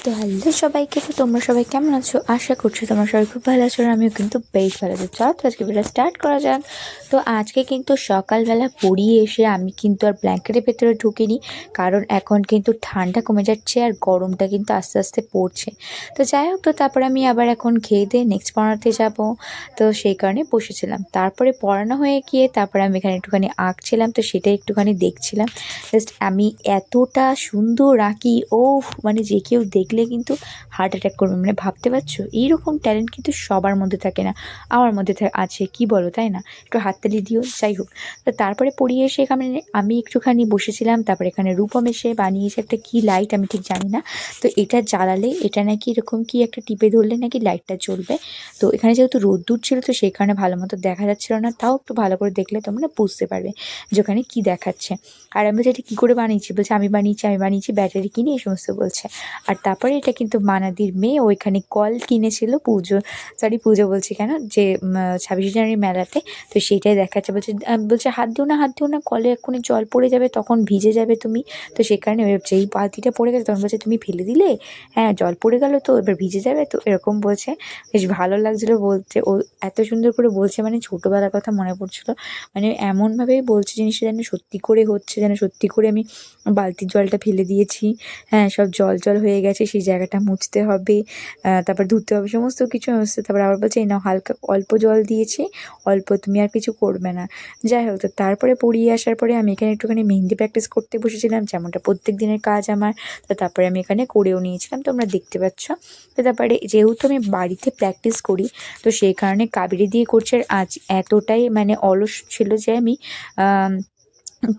তো হ্যালো সবাইকে, তো তোমরা সবাই কেমন আছো? আশা করছি তোমরা সবাই খুব ভালো আছো, আর আমিও কিন্তু বেশ ভালো আছি। চল তো আজকে ভিডিও স্টার্ট করা যাক। তো আজকে কিন্তু সকালবেলা পড়িয়ে এসে আমি কিন্তু আর ব্ল্যাঙ্কেটের ভেতরে ঢুকিনি, কারণ এখন কিন্তু ঠান্ডা কমে যাচ্ছে আর গরমটা কিন্তু আস্তে আস্তে পড়ছে। তো যাই হোক, তো তারপরে আমি আবার এখন খেয়ে দিয়ে নেক্সট পড়াতে যাব, তো সেই কারণে বসেছিলাম। তারপরে পড়ানো হয়ে গিয়ে তারপরে আমি এখানে একটুখানি আঁকছিলাম, তো সেটাই একটুখানি দেখছিলাম। জাস্ট আমি এতটা সুন্দর আঁকি, ও মানে যে কেউ দেখলে কিন্তু হার্ট অ্যাটাক করবে। মানে ভাবতে পারছো, এইরকম ট্যালেন্ট কিন্তু সবার মধ্যে থাকে না, আমার মধ্যে আছে, কি বলো তাই না? একটু হাততালি দিও। যাই হোক, তো তারপরে পড়িয়ে এসে এখানে আমি একটুখানি বসেছিলাম। তারপরে এখানে রূপম এসে বানিয়েছে একটা কি লাইট, আমি ঠিক জানি না। তো এটা জ্বালালে, এটা নাকি এরকম কি একটা টিপে ধরলে নাকি লাইটটা জ্বলবে। তো এখানে যেহেতু রোদ্দুর ছিল, তো সেই কারণে ভালো মতো দেখা যাচ্ছিল না, তাও একটু ভালো করে দেখলে তোমরা বুঝতে পারবে যে ওখানে কী দেখাচ্ছে। আর আমি বলছি এটা কী করে বানিয়েছি, বলছে আমি বানিয়েছি ব্যাটারি কিনে, এই সমস্ত বলছে। আর তারপরে এটা কিন্তু মানাদির মেয়ে ওইখানে কল কিনেছিল পুজো বলছি কেন, যে 26শে জানুয়ারি মেলাতে। তো সেইটাই দেখাচ্ছে, বলছে হাত দিও না, কলে এক্ষুনি জল পড়ে যাবে, তখন ভিজে যাবে তুমি। তো সে কারণে যেই বালতিটা পড়ে গেছে তখন বলছে তুমি ফেলে দিলে, হ্যাঁ জল পড়ে গেল তো এবার ভিজে যাবে, তো এরকম বলছে। বেশ ভালো লাগছিলো বলতে, ও এত সুন্দর করে বলছে, মানে ছোটোবেলার কথা মনে পড়ছিলো। মানে এমনভাবেই বলছে জিনিসটা যেন সত্যি করে হচ্ছে, যেন সত্যি করে আমি বালতির জলটা ফেলে দিয়েছি। হ্যাঁ, সব জল জল হয়ে গেছে, সেই জায়গাটা মুছতে হবে, তারপর ধুতে হবে, সমস্ত কিছু মুছতে। তারপর আবার বলছে এই নাও হালকা অল্প জল দিয়েছি, অল্প, তুমি আর কিছু করবে না। যাই হোক, তো তারপরে পড়িয়ে আসার পরে আমি এখানে একটুখানি মেহেন্দি প্র্যাকটিস করতে বসেছিলাম, যেমনটা প্রত্যেক দিনের কাজ আমার। তো তারপরে আমি এখানে করেও নিয়েছিলাম, তোমরা দেখতে পাচ্ছ। তো তারপরে যেহেতু আমি বাড়িতে প্র্যাকটিস করি, তো সেই কারণে কাবেরি দিয়ে করছে। আর আজ এতটাই মানে অলস ছিল যে আমি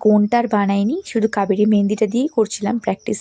কোনটা আর বানাইনি, শুধু কাবেরি মেহেন্দিটা দিয়েই করছিলাম প্র্যাকটিস।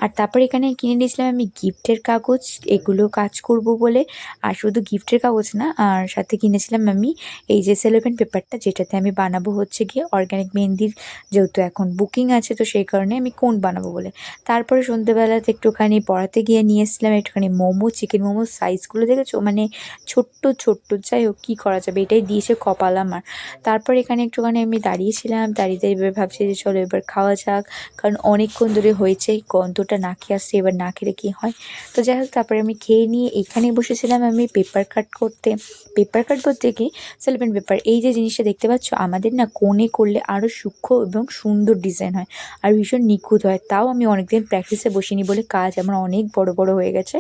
আর তারপর এখানে কিনে নিয়েছিলাম আমি গিফটের কাগজ, এগুলো কাজ করব বলে। আর শুধু গিফটের কাগজ না, আর সাথে কিনেছিলাম আমি এই যে সেলোফেন পেপারটা, যেটাতে আমি বানাবো হচ্ছে গিয়ে অর্গ্যানিক মেহেন্দির, যেহেতু এখন বুকিং আছে, তো সেই কারণে আমি কোন বানাবো বলে। তারপরে সন্ধ্যেবেলাতে একটুখানি পড়াতে গিয়ে নিয়ে এসেছিলাম একটুখানি মোমো, চিকেন মোমোর সাইজগুলো দেখেছো, মানে ছোট্ট ছোট্ট। যাই হোক, কী করা যাবে, এটাই দিয়েছে কপাল আমার। তারপর এখানে একটুখানি আমি দাঁড়িয়েছিলাম, দাঁড়িয়ে এবার ভাবছি যে চলো এবার খাওয়া যাক, কারণ অনেকক্ষণ ধরে হয়েছে, গন্ধটা নাকে আসছে, এবার না খেলে কী হয়। তো যাই হোক, তারপরে আমি খেয়ে নিয়ে এখানেই বসেছিলাম আমি পেপার কাট করতে। পেপার কাট বলতে কি, সেলফেন পেপার, এই যে জিনিসটা দেখতে পাচ্ছ, আমাদের না কোণে করলে আরও সূক্ষ্ম এবং সুন্দর ডিজাইন হয়, আর ভীষণ নিখুঁত হয়। তাও আমি অনেকদিন প্র্যাকটিসে বসিনি বলে কাজ আমার অনেক বড় বড় হয়ে গেছে।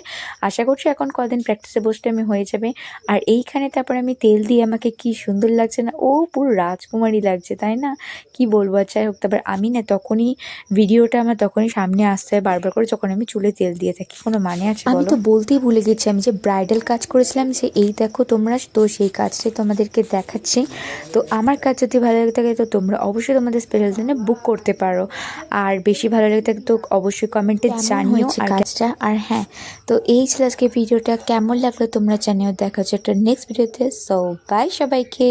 আশা করছি এখন কদিন প্র্যাকটিসে বসতে আমি হয়ে যাবে। আর এইখানে তারপরে আমি তেল দিয়ে, আমাকে কি সুন্দর লাগছে না, ও পুরো রাজকুমারী লাগছে তাই না, কি বলবো। আর যাই হোক, তারপর আমি না তখনই ভিডিওটা আমার তখনই সামনে আসতে হয় বারবার করে, যখন আমি চুলে তেল দিয়ে থাকি। কোনো মানে আছে বলো? আমি তো বলতেই ভুলে গেছি, আমি যে ব্রাইডাল কাজ করেছিলাম, যে এই দেখো তোমরা, তো সেই কাজটাই তোমাদেরকে দেখাচ্ছি। তো আমার কাজ যদি ভালো লেগে থাকে, তো তোমরা অবশ্যই তোমাদের স্পেশাল জন্য বুক করতে পারো। আর বেশি ভালো লেগে থাকে তো অবশ্যই কমেন্টে জানিও আর কাজটা। আর হ্যাঁ, তো এই ছিল আজকে ভিডিওটা, কেমন লাগলো তোমরা জানিও। দেখা হচ্ছে একটা নেক্সট ভিডিওতে। সো বাই সবাইকে।